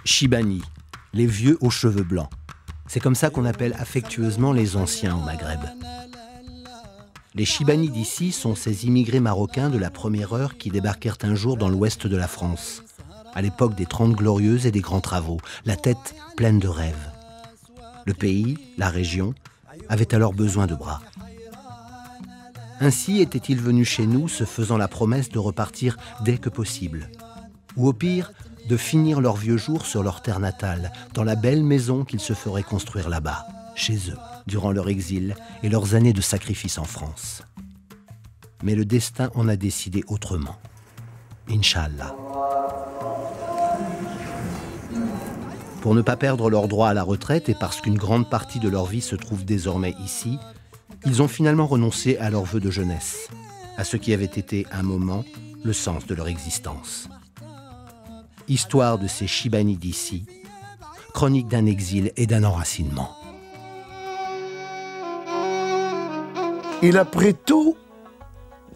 Chibani, les vieux aux cheveux blancs. C'est comme ça qu'on appelle affectueusement les anciens au Maghreb. Les Chibani d'ici sont ces immigrés marocains de la première heure qui débarquèrent un jour dans l'ouest de la France, à l'époque des 30 Glorieuses et des grands travaux, la tête pleine de rêves. Le pays, la région, avaient alors besoin de bras. Ainsi étaient-ils venus chez nous se faisant la promesse de repartir dès que possible. Ou au pire, de finir leurs vieux jours sur leur terre natale, dans la belle maison qu'ils se feraient construire là-bas, chez eux, durant leur exil et leurs années de sacrifice en France. Mais le destin en a décidé autrement. Inch'Allah. Pour ne pas perdre leur droit à la retraite et parce qu'une grande partie de leur vie se trouve désormais ici, ils ont finalement renoncé à leurs vœux de jeunesse, à ce qui avait été, un moment, le sens de leur existence. Histoire de ces Chibani d'ici, chronique d'un exil et d'un enracinement. Il a pris tout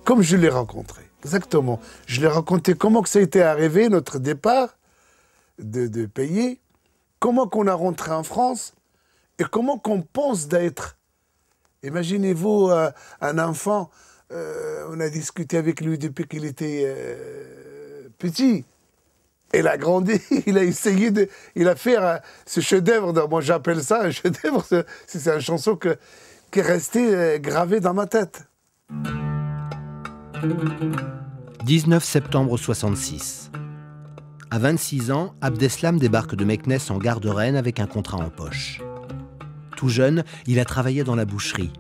comme je l'ai rencontré, exactement. Je l'ai raconté comment que ça a été arrivé, notre départ de pays, comment qu'on a rentré en France et comment qu'on pense d'être. Imaginez-vous un enfant, on a discuté avec lui depuis qu'il était petit. Il a grandi, il a essayé de... Il a fait ce chef-d'œuvre, moi j'appelle ça un chef-d'œuvre, c'est une chanson qui est restée gravée dans ma tête. 19 septembre 66. À 26 ans, Abdeslam débarque de Meknès en gare de Rennes avec un contrat en poche. Tout jeune, il a travaillé dans la boucherie.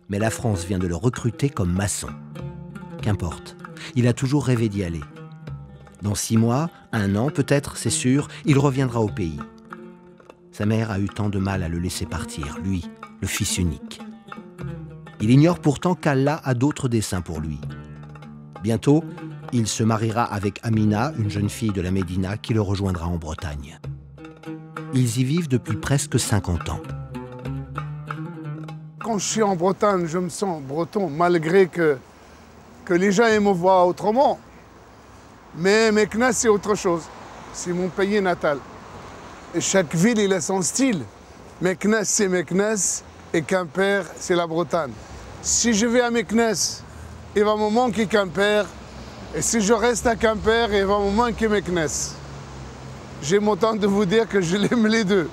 Mais la France vient de le recruter comme maçon. Qu'importe, il a toujours rêvé d'y aller. Dans 6 mois, 1 an peut-être, c'est sûr, il reviendra au pays. Sa mère a eu tant de mal à le laisser partir, lui, le fils unique. Il ignore pourtant qu'Allah a d'autres desseins pour lui. Bientôt, il se mariera avec Amina, une jeune fille de la Médina qui le rejoindra en Bretagne. Ils y vivent depuis presque 50 ans. Quand je suis en Bretagne, je me sens breton, malgré que les gens me voient autrement. Mais Meknès, c'est autre chose. C'est mon pays natal. Et chaque ville, il a son style. Meknès, c'est Meknès. Et Quimper, c'est la Bretagne. Si je vais à Meknès, il va me manquer Quimper. Et si je reste à Quimper, il va me manquer Meknès. J'ai mon temps de vous dire que je l'aime les deux.